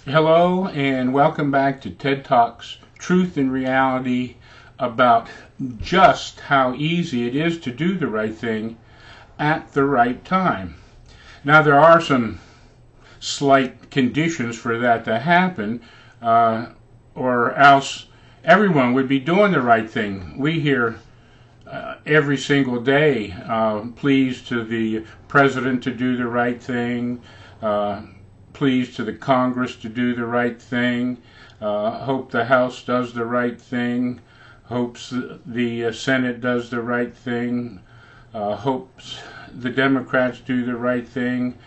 Hello and welcome back to TED Talks Truth and Reality about just how easy it is to do the right thing at the right time. Now there are some slight conditions for that to happen or else everyone would be doing the right thing. We hear every single day pleas to the president to do the right thing, pleas to the Congress to do the right thing, hope the House does the right thing, hopes the Senate does the right thing, hopes the Democrats do the right thing,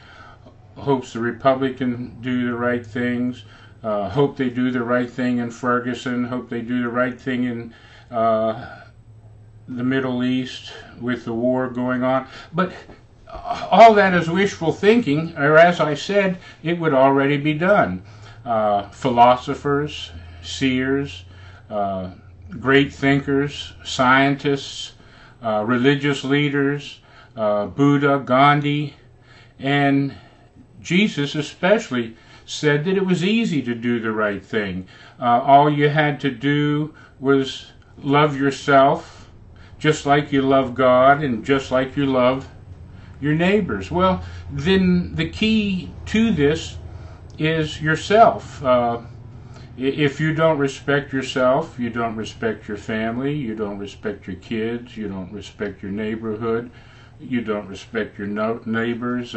hopes the Republicans do the right things, hope they do the right thing in Ferguson, hope they do the right thing in the Middle East with the war going on. But all that is wishful thinking, or as I said, it would already be done. Philosophers, seers, great thinkers, scientists, religious leaders, Buddha, Gandhi, and Jesus especially said that it was easy to do the right thing. All you had to do was love yourself just like you love God and just like you love your neighbors. Well, then the key to this is yourself. If you don't respect yourself, you don't respect your family, you don't respect your kids, you don't respect your neighborhood, you don't respect your neighbors,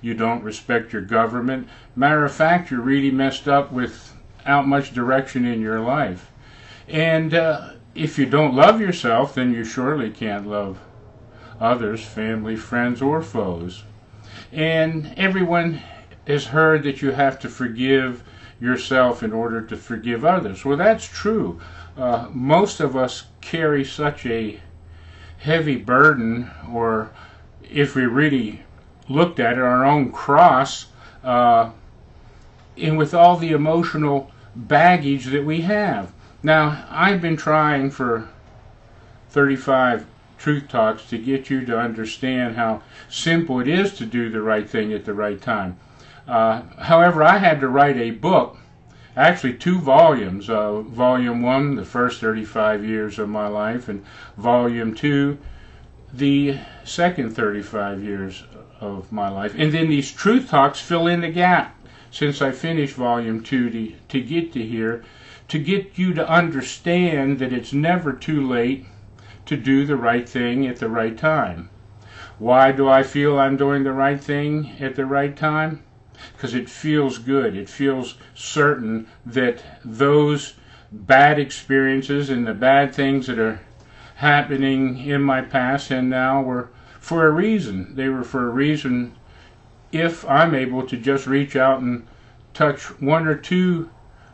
you don't respect your government. Matter of fact, you're really messed up without much direction in your life. And if you don't love yourself, then you surely can't love others, family, friends, or foes. And everyone has heard that you have to forgive yourself in order to forgive others. Well, that's true. Most of us carry such a heavy burden, or if we really looked at it, our own cross, and with all the emotional baggage that we have. Now, I've been trying for 35 Truth Talks to get you to understand how simple it is to do the right thing at the right time. However, I had to write a book, actually 2 volumes. Volume 1, the first 35 years of my life, and Volume 2, the second 35 years of my life. And then these Truth Talks fill in the gap since I finished Volume 2 to get to here, to get you to understand that it's never too late to do the right thing at the right time. Why do I feel I'm doing the right thing at the right time? Because it feels good. It feels certain that those bad experiences and the bad things that are happening in my past and now were for a reason. They were for a reason if I'm able to just reach out and touch 1 or 2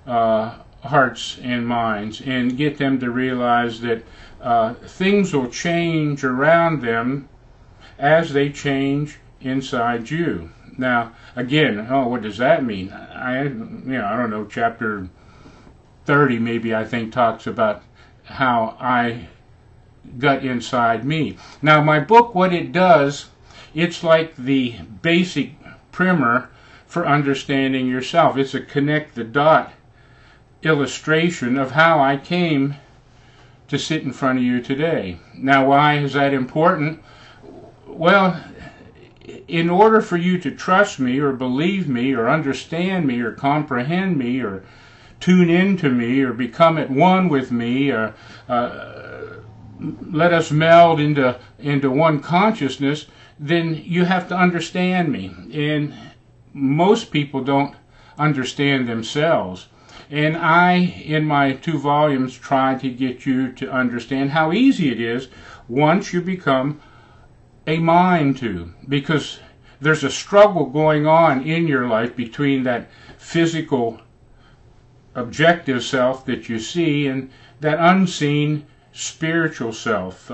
hearts and minds and get them to realize that things will change around them as they change inside you. Now, again, what does that mean? I don't know, chapter 30 maybe, I think, talks about how I got inside me. Now, my book, what it does, it's like the basic primer for understanding yourself. It's a connect the dot illustration of how I came to sit in front of you today. Now, why is that important? Well, in order for you to trust me or believe me or understand me or comprehend me or tune into me or become at one with me or let us meld into one consciousness, then you have to understand me. And most people don't understand themselves. And I, in my 2 volumes, try to get you to understand how easy it is once you become a mind to. Because there's a struggle going on in your life between that physical, objective self that you see and that unseen spiritual self.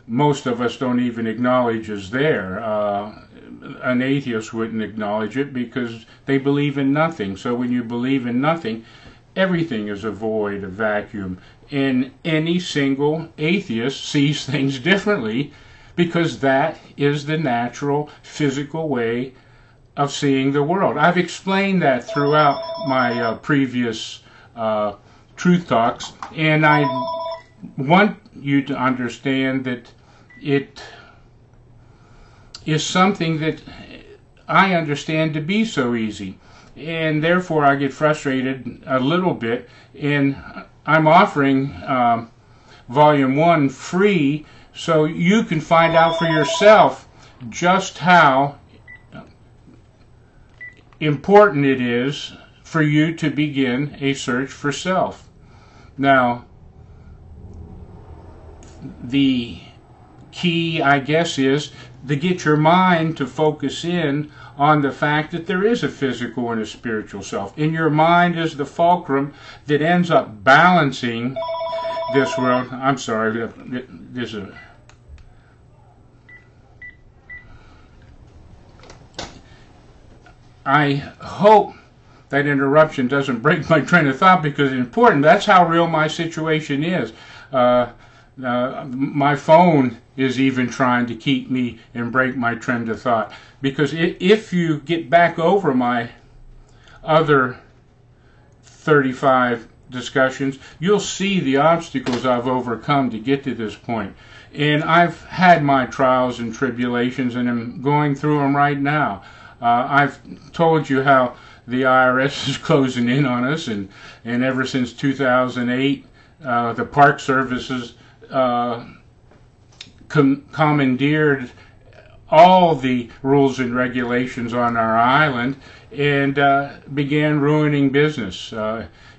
Most of us don't even acknowledge is there. An atheist wouldn't acknowledge it because they believe in nothing. So when you believe in nothing, everything is a void, a vacuum. And any single atheist sees things differently because that is the natural physical way of seeing the world. I've explained that throughout my previous truth talks, and I want you to understand that it is something that I understand to be so easy, and therefore I get frustrated a little bit, and I'm offering Volume 1 free so you can find out for yourself just how important it is for you to begin a search for self. Now, the key, I guess, is to get your mind to focus in on the fact that there is a physical and a spiritual self. And your mind is the fulcrum that ends up balancing this world. I'm sorry, there's a... I hope that interruption doesn't break my train of thought, because it's important. That's how real my situation is. My phone is even trying to keep me and break my trend of thought. Because if you get back over my other 35 discussions, you'll see the obstacles I've overcome to get to this point. And I've had my trials and tribulations, and I'm going through them right now. I've told you how the IRS is closing in on us, and ever since 2008, the Park Services commandeered all the rules and regulations on our island and began ruining business.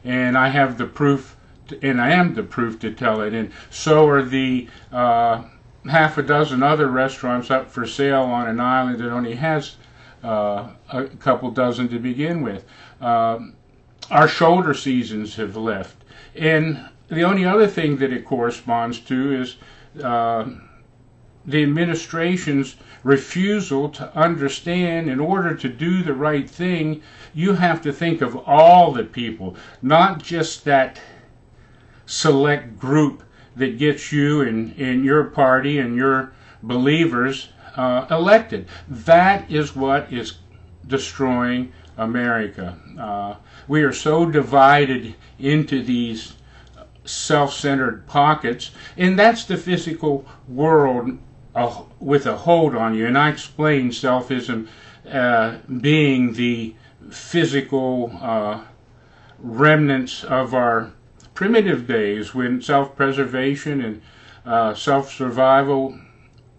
And I have the proof, and I am the proof to tell it. And so are the half a dozen other restaurants up for sale on an island that only has a couple dozen to begin with. Our shoulder seasons have left. And the only other thing that it corresponds to is the administration's refusal to understand, in order to do the right thing, you have to think of all the people, not just that select group that gets you and your party and your believers elected. That is what is destroying America. We are so divided into these self-centered pockets, and that's the physical world with a hold on you. And I explained selfism being the physical remnants of our primitive days, when self-preservation and self-survival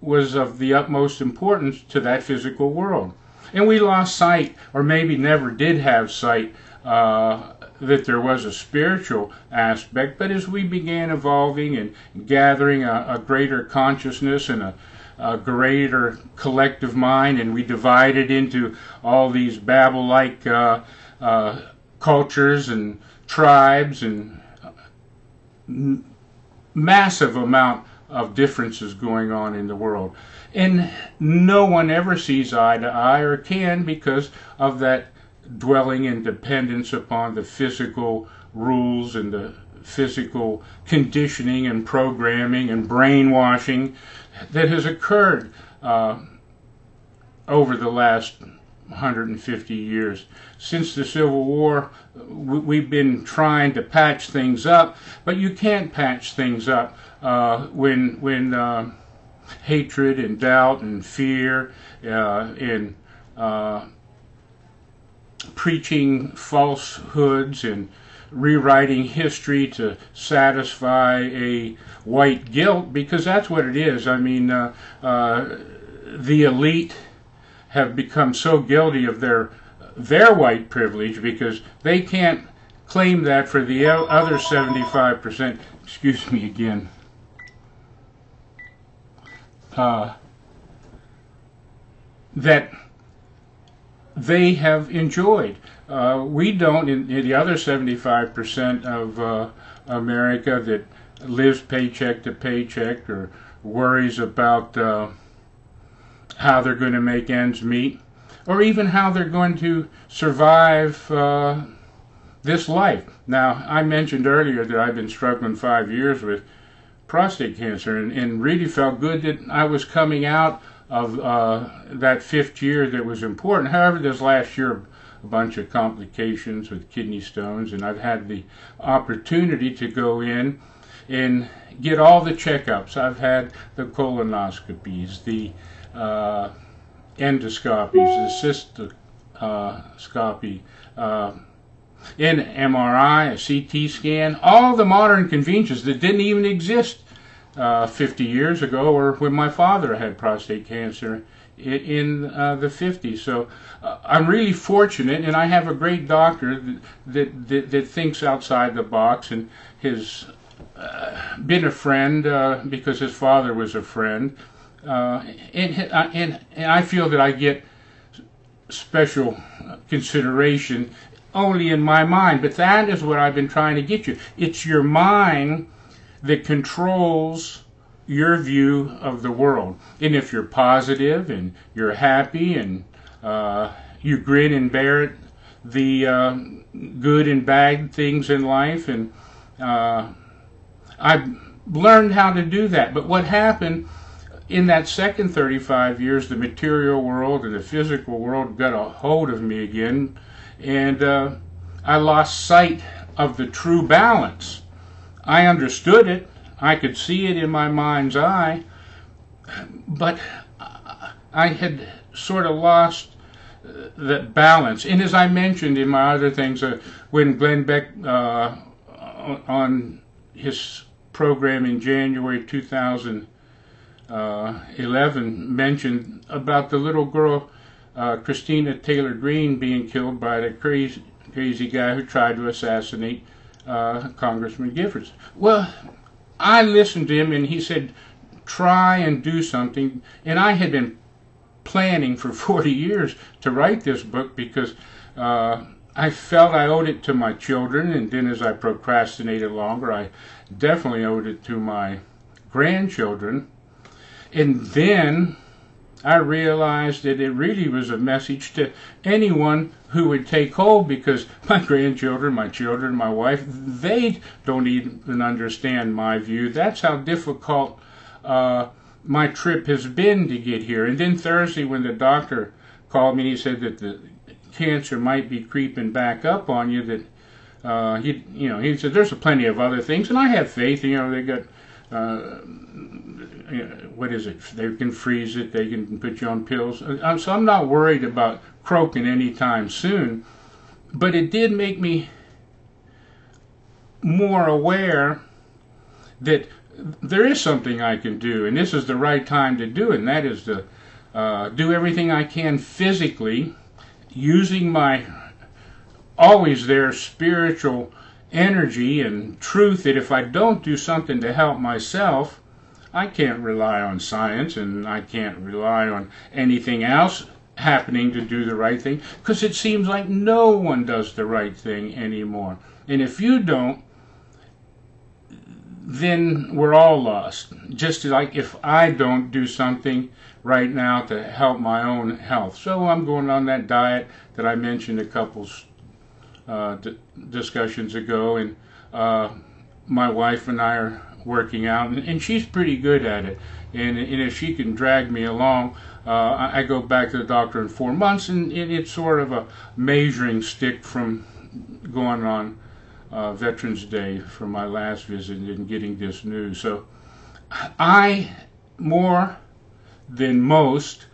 was of the utmost importance to that physical world. And we lost sight, or maybe never did have sight, that there was a spiritual aspect. But as we began evolving and gathering a greater consciousness and a greater collective mind, and we divided into all these Babel-like cultures and tribes, and massive amount of differences going on in the world. And no one ever sees eye to eye, or can, because of that dwelling in dependence upon the physical rules and the physical conditioning and programming and brainwashing that has occurred over the last 150 years. Since the Civil War, we've been trying to patch things up, but you can't patch things up when hatred and doubt and fear and preaching falsehoods and rewriting history to satisfy a white guilt, because that's what it is. I mean, the elite have become so guilty of their white privilege, because they can't claim that for the other 75%. Excuse me again. That they have enjoyed. We don't, in the other 75% of America that lives paycheck to paycheck, or worries about how they're going to make ends meet, or even how they're going to survive this life. Now, I mentioned earlier that I've been struggling 5 years with prostate cancer, and really felt good that I was coming out of that 5th year that was important. However, this last year, a bunch of complications with kidney stones, and I've had the opportunity to go in and get all the checkups. I've had the colonoscopies, the endoscopies, the cystoscopy, an MRI, a CT scan, all the modern conveniences that didn't even exist 50 years ago, or when my father had prostate cancer in the 50s. So I'm really fortunate, and I have a great doctor that thinks outside the box, and has been a friend because his father was a friend. And I feel that I get special consideration only in my mind, but that is what I've been trying to get you. It's your mind that controls your view of the world. And if you're positive and you're happy and you grin and bear it, the good and bad things in life, and I've learned how to do that. But what happened in that second 35 years, the material world and the physical world got a hold of me again, and I lost sight of the true balance. I understood it, I could see it in my mind's eye, but I had sort of lost that balance. And as I mentioned in my other things, when Glenn Beck on his program in January 2011 mentioned about the little girl Christina Taylor Greene being killed by the crazy guy who tried to assassinate Congressman Giffords. Well, I listened to him, and he said, try and do something. And I had been planning for 40 years to write this book because I felt I owed it to my children, and then as I procrastinated longer, I definitely owed it to my grandchildren. And then I realized that it really was a message to anyone who would take hold, because my grandchildren, my children, my wife, they don't even understand my view. That's how difficult my trip has been to get here. And then Thursday, when the doctor called me, he said that the cancer might be creeping back up on you, that he said there's plenty of other things, and I have faith. They got what is it? They can freeze it. They can put you on pills. So I'm not worried about croaking anytime soon. But it did make me more aware that there is something I can do, and this is the right time to do it, and that is to do everything I can physically, using my always there spiritual energy and truth, that if I don't do something to help myself, I can't rely on science, and I can't rely on anything else happening to do the right thing, because it seems like no one does the right thing anymore. And if you don't, then we're all lost. Just like if I don't do something right now to help my own health. So I'm going on that diet that I mentioned a couple discussions ago, and my wife and I are working out, and she's pretty good at it, and if she can drag me along, I go back to the doctor in 4 months, and it's sort of a measuring stick from going on Veterans Day for my last visit and getting this news. So I, more than most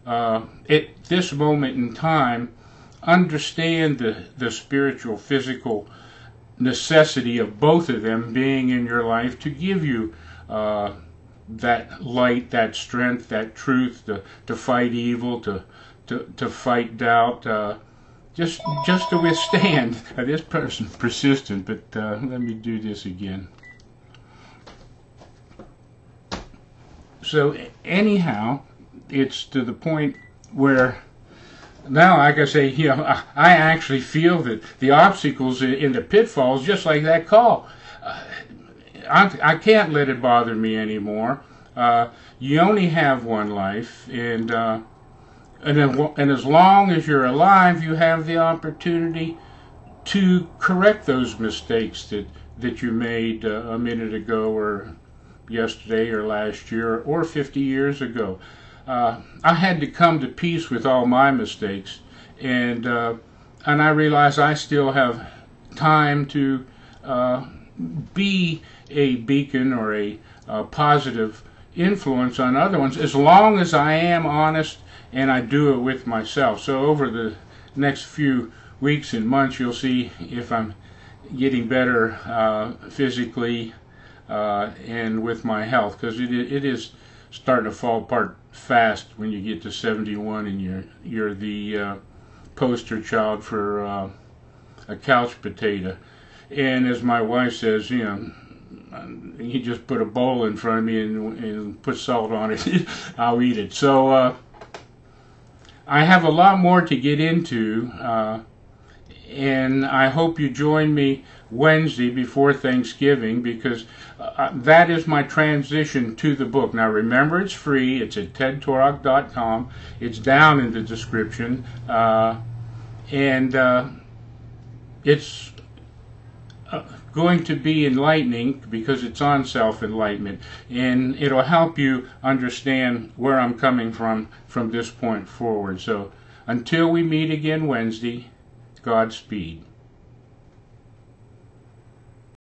at this moment in time, understand the spiritual, physical necessity of both of them being in your life to give you that light, that strength, that truth, to fight evil, to fight doubt, just to withstand. This person's persistent, but let me do this again. So anyhow, it's to the point where now, like I say, I actually feel that the obstacles in the pitfalls, just like that call, I can't let it bother me anymore. You only have one life, and as long as you're alive, you have the opportunity to correct those mistakes that you made a minute ago, or yesterday, or last year, or 50 years ago. I had to come to peace with all my mistakes, and I realize I still have time to be a beacon or a positive influence on other ones, as long as I am honest and I do it with myself. So over the next few weeks and months, you'll see if I'm getting better physically and with my health, because it is starting to fall apart fast when you get to 71 and you're the poster child for a couch potato. And as my wife says, you know, you just put a bowl in front of me and put salt on it, I'll eat it. So I have a lot more to get into, and I hope you join me Wednesday before Thanksgiving, because that is my transition to the book. Now remember, it's free. It's at tedtorok.com. It's down in the description, and it's going to be enlightening because it's on self-enlightenment, and it'll help you understand where I'm coming from this point forward. So until we meet again Wednesday, Godspeed.